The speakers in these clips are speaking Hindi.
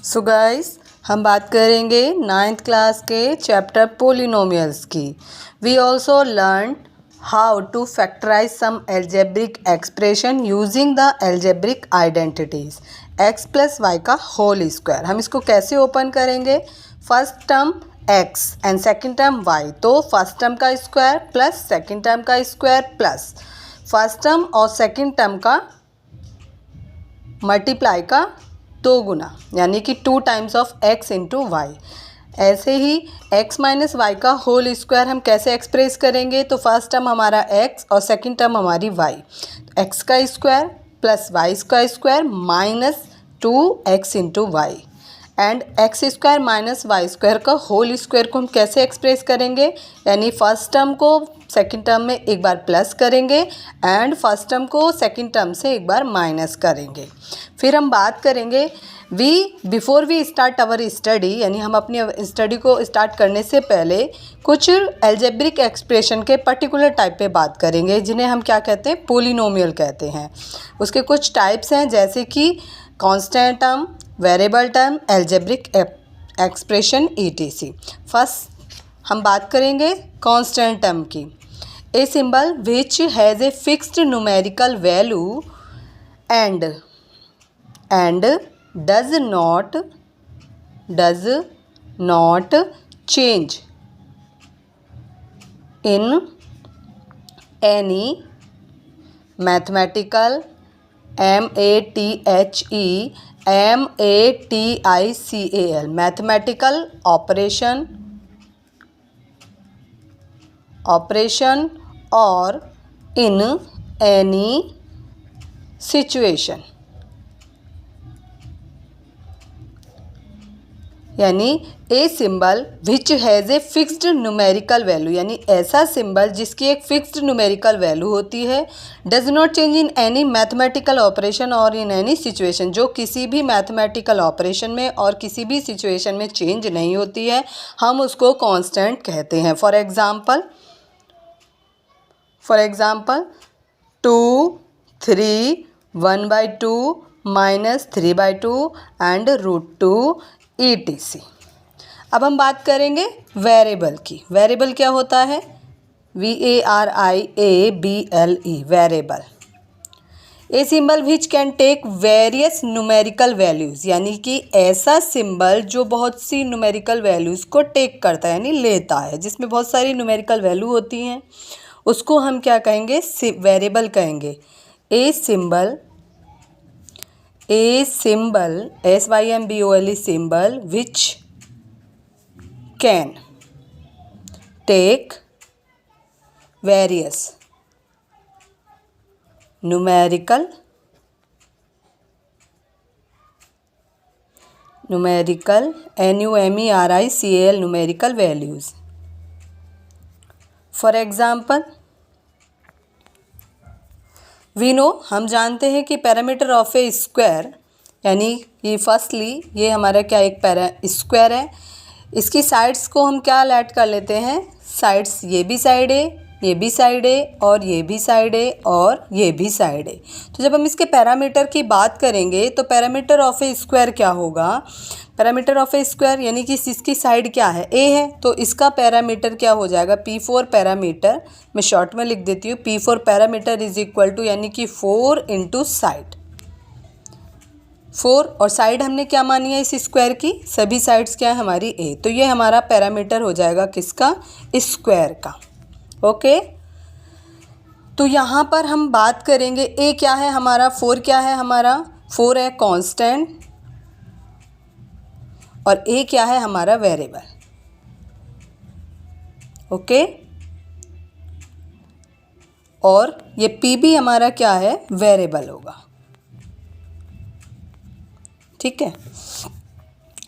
सो गाइस, हम बात करेंगे 9th क्लास के चैप्टर पोलिनोमियल्स की। We also learn how to factorise some algebraic expression using the algebraic identities x plus y का होल स्क्वायर। हम इसको कैसे ओपन करेंगे? First term x and second term y, तो फर्स्ट टर्म का स्क्वायर प्लस सेकेंड टर्म का स्क्वायर प्लस फर्स्ट टर्म और सेकेंड टर्म का मल्टीप्लाई का 2 गुना, यानी कि 2 times of x into y. ऐसे ही x माइनस वाई का होल स्क्वायर हम कैसे एक्सप्रेस करेंगे? तो फर्स्ट टर्म हमारा x और सेकंड टर्म हमारी y, x का स्क्वायर प्लस वाई का square minus 2x into y and x square minus y square का होल स्क्वायर को हम कैसे एक्सप्रेस करेंगे? यानी फर्स्ट टर्म को सेकंड टर्म में एक बार प्लस करेंगे एंड फर्स्ट टर्म को सेकंड टर्म से एक बार माइनस करेंगे। फिर हम बात करेंगे before we start our study, यानी हम अपनी स्टडी को स्टार्ट करने से पहले कुछ एल्जेब्रिक एक्सप्रेशन के पर्टिकुलर टाइप पे बात करेंगे, जिन्हें हम क्या कहते हैं? पोलिनोमियल कहते हैं। उसके कुछ टाइप्स हैं, जैसे कि constant term, variable term, algebraic expression etc। First हम बात करेंगे कांस्टेंट टर्म की। ए symbol which has a fixed numerical value and does not change in any mathematical MATHEMATICAL mathematical operation और इन एनी सिचुएशन, यानी ए symbol which has a fixed numerical value, यानी ऐसा सिंबल जिसकी एक फिक्स्ड न्यूमेरिकल वैल्यू होती है। Does not change in any mathematical operation और इन एनी सिचुएशन, जो किसी भी मैथमेटिकल ऑपरेशन में और किसी भी सिचुएशन में चेंज नहीं होती है, हम उसको कांस्टेंट कहते हैं। For example 2, 3, 1/2 minus 3/2 and √2 etc। अब हम बात करेंगे वेरिएबल की। वेरिएबल क्या होता है? VARIABLE variable. A symbol which can take various numerical values, यानी कि ऐसा सिंबल जो बहुत सी न्यूमेरिकल वैल्यूज़ को टेक करता है, यानी लेता है, जिसमें बहुत सारी न्यूमेरिकल वैल्यू होती हैं, उसको हम क्या कहेंगे? वेरिएबल कहेंगे। A symbol SYMBOLE symbol which can take various numerical NUMERICAL numerical values। For example, we know, हम जानते हैं कि पैरामीटर ऑफ ए स्क्वायर, यानी ये फर्स्टली ये हमारा क्या एक स्क्वायर है, इसकी साइड्स को हम क्या ऐड कर लेते हैं? साइड्स ये भी साइड है, ये भी साइड है और ये भी साइड है और ये भी साइड है। तो जब हम इसके पैरामीटर की बात करेंगे तो पैरामीटर ऑफ ए स्क्वायर क्या होगा? पैरामीटर ऑफ ए स्क्वायर यानी कि इसकी साइड क्या है? ए है, तो इसका पैरामीटर क्या हो जाएगा? P4 पैरामीटर, मैं शॉर्ट में लिख देती हूँ, P4 parameter is equal to, यानी कि 4 इंटू साइड। 4 और साइड हमने क्या मानी है इस स्क्वायर की? सभी साइड्स क्या है हमारी? ए। तो ये हमारा पैरामीटर हो जाएगा किसका? स्क्वायर का। ओके, तो यहाँ पर हम बात करेंगे ए क्या है हमारा? 4 क्या है हमारा? 4 है कांस्टेंट और ए क्या है हमारा? वेरिएबल। ओके, और ये पी भी हमारा क्या है? वेरिएबल होगा। ठीक है,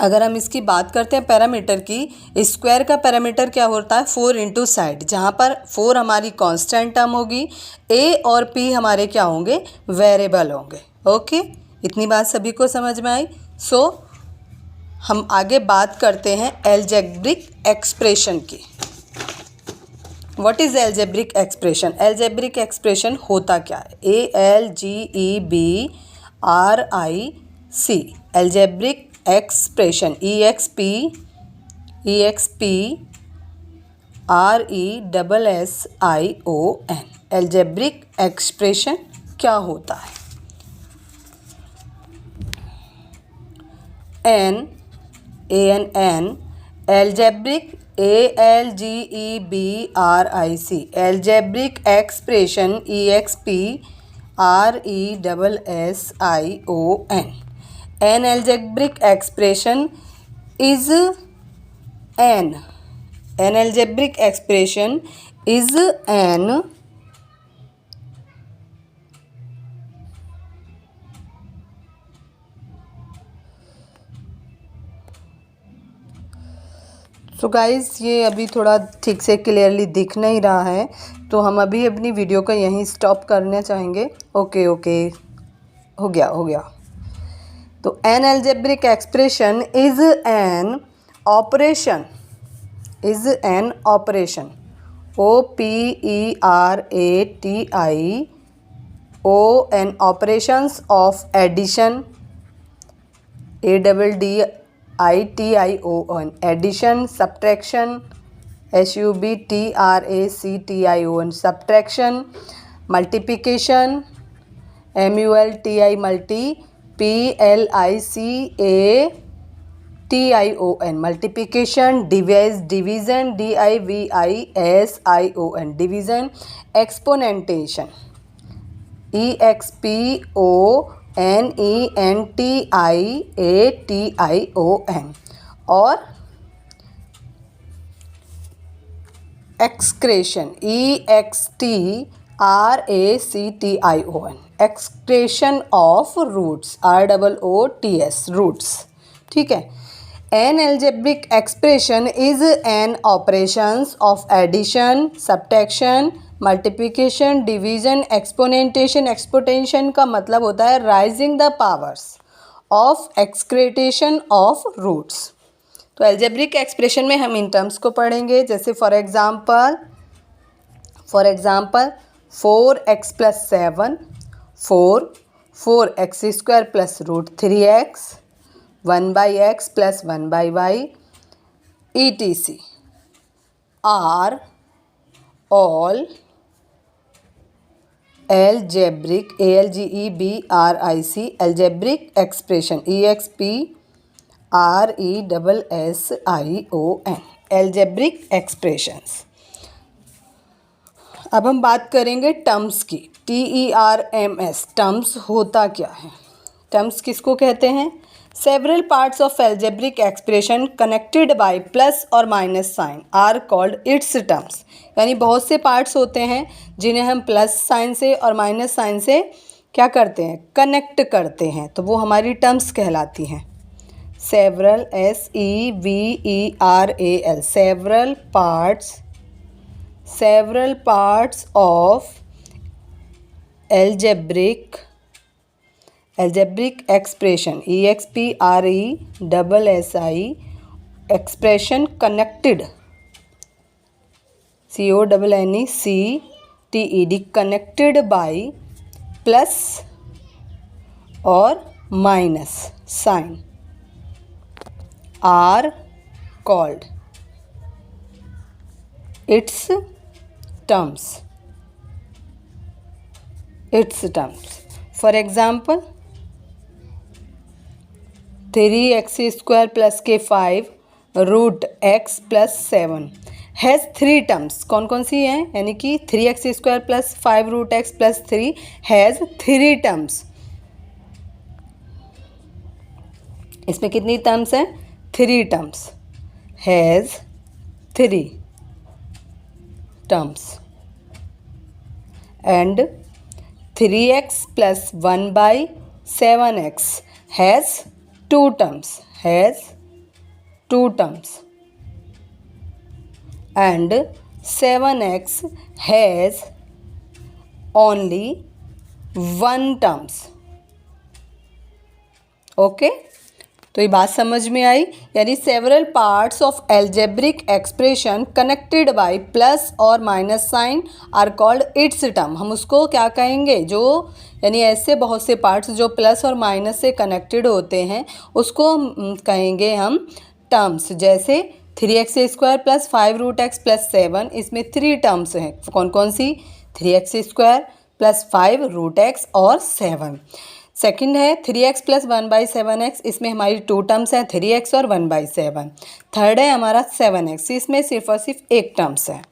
अगर हम इसकी बात करते हैं पैरामीटर की, स्क्वायर का पैरामीटर क्या होता है? 4 इंटू साइड, जहाँ पर 4 हमारी कांस्टेंट टर्म होगी, ए और पी हमारे क्या होंगे? वेरिएबल होंगे। ओके, इतनी बात सभी को समझ में आई? सो हम आगे बात करते हैं एल्जेब्रिक एक्सप्रेशन की। What is algebraic expression? Algebraic expression होता क्या है? ALGEBRIC algebraic expression EXPRESSION algebraic expression क्या होता है? N algebraic ALGEBRIC algebraic expression EXPRESSION an algebraic expression is an algebraic expression is an so guys ये अभी थोड़ा ठीक से क्लियरली दिख नहीं रहा है, तो हम अभी अपनी वीडियो को यहीं स्टॉप करना चाहेंगे। ओके हो गया। तो an algebraic expression is an operation OPERATION operations of addition ADDITION addition, subtraction SUBTRACTION subtraction, multiplication MULTI multi PLICATION multiplication, division DIVISION division, exponentation EXPONENTIATION और excretion EXTRACTION excretion of roots ROOTS roots। ठीक है। An algebraic expression is an operations of addition, subtraction, multiplication, division, exponentiation. Exponentiation का मतलब होता है raising the powers of extraction of roots. तो एल्जेब्रिक एक्सप्रेशन में हम इन टर्म्स को पढ़ेंगे, जैसे for example 4x + 7 4x² + √3x 1/x + 1/y etc are all algebraic algebraic expression EXPRESSION algebraic expressions। अब हम बात करेंगे टर्म्स की। TERMS टर्म्स होता क्या है? टर्म्स किसको कहते हैं? Several parts of algebraic expression connected by plus और minus sign are called its terms. यानी बहुत से पार्ट्स होते हैं जिन्हें हम प्लस साइन से और माइनस साइन से क्या करते हैं? कनेक्ट करते हैं, तो वो हमारी टर्म्स कहलाती हैं। Several SEVERAL several parts of algebraic expression EXPRESSI expression connected CONNECTED connected by plus और minus sign are called its terms. For example 3x² + k5 √x + 7 has 3 terms. कौन कौन सी हैं? यानी कि 3x² + 5 √x + 3 हैज़ 3 टर्म्स। इसमें कितनी टर्म्स हैं? 3 terms. Has 3 terms and 3x + 1/7x has 2 terms and 7x has only 1 terms। Okay, तो ये बात समझ में आई, यानी several parts of algebraic expression connected by plus और minus sign are called its term. हम उसको क्या कहेंगे, जो यानी ऐसे बहुत से पार्ट्स जो प्लस और माइनस से कनेक्टेड होते हैं उसको कहेंगे हम टर्म्स। जैसे 3x² प्लस 5√x प्लस 7, इसमें 3 टर्म्स हैं। कौन कौन सी? 3x² प्लस 5√x और 7। सेकंड है 3x प्लस 1/7x, इसमें हमारी 2 टर्म्स हैं, 3x और 1/7। थर्ड है हमारा 7x, इसमें सिर्फ और सिर्फ एक टर्म्स है।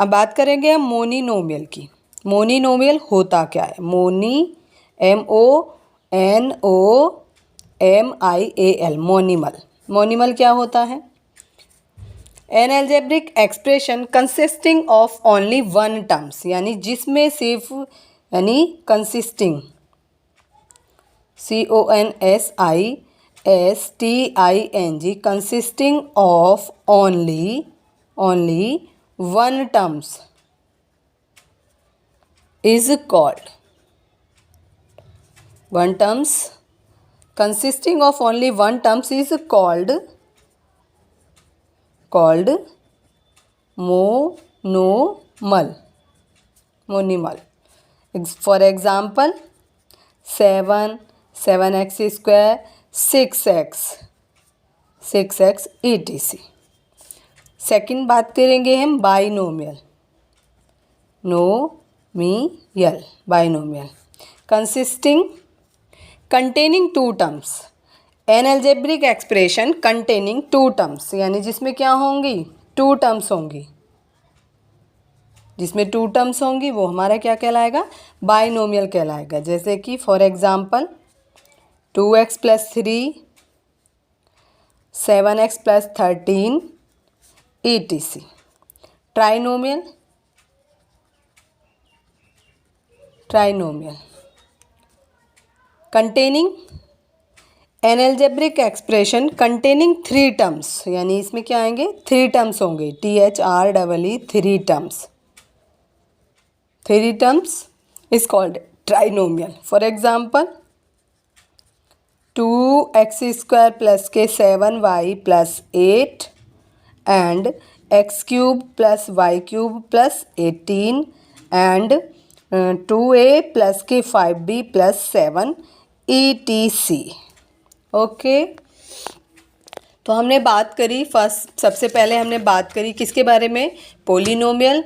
अब बात करेंगे हम मोनिनोमियल की। मोनिनोमियल होता क्या है? MONOMIAL, मोनिमल। मोनिमल क्या होता है? An algebraic expression consisting of only one terms, यानी जिसमें सिर्फ यानी consisting CONSISTING consisting of only one terms is called, one terms consisting of only one terms is called monimal. For example 7, 7x², 6x etc. Second बात करेंगे हम binomial. Binomial containing two terms, an algebraic expression containing 2 terms, यानी जिसमें क्या होंगी? 2 टर्म्स होंगी। जिसमें 2 टर्म्स होंगी वो हमारा क्या कहलाएगा? बाइनोमियल कहलाएगा। जैसे कि for example 2x plus 3, 7x plus 13 etc. Trinomial containing an algebraic expression containing 3 terms, यानी इसमें क्या आएंगे? 3 टर्म्स होंगे। THREE 3 terms. 3 terms is called trinomial. For example 2x² plus के 7y plus 8 and x³ plus y³ plus 18 and 2a plus के 5b प्लस 7 etc. ओके, तो हमने बात करी सबसे पहले हमने बात करी किसके बारे में? पोलिनोमियल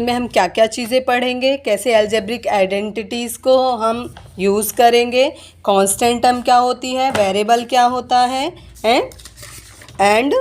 में हम क्या क्या चीज़ें पढ़ेंगे, कैसे एल्जेब्रिक आइडेंटिटीज़ को हम यूज़ करेंगे, कांस्टेंट टर्म क्या होती है, वेरिएबल क्या होता है, एंड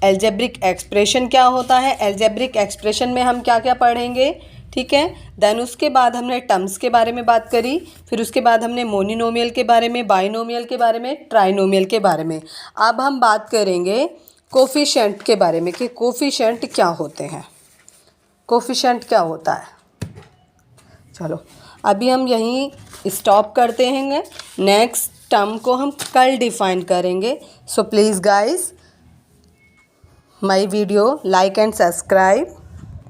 एल्जेब्रिक एक्सप्रेशन क्या होता है। एल्जेब्रिक एक्सप्रेशन में हम क्या क्या पढ़ेंगे, ठीक है। देन उसके बाद हमने टर्म्स के बारे में बात करी, फिर उसके बाद हमने मोनिनोमियल के बारे में, बाइनोमियल के बारे में, ट्राइनोमियल के बारे में। अब हम बात करेंगे कोफिशिएंट के बारे में कि कोफिशिएंट क्या होते हैं, कोफिशिएंट क्या होता है। चलो अभी हम यहीं स्टॉप करते हैं, नेक्स्ट टर्म को हम कल डिफाइन करेंगे। So please guys my video like and subscribe.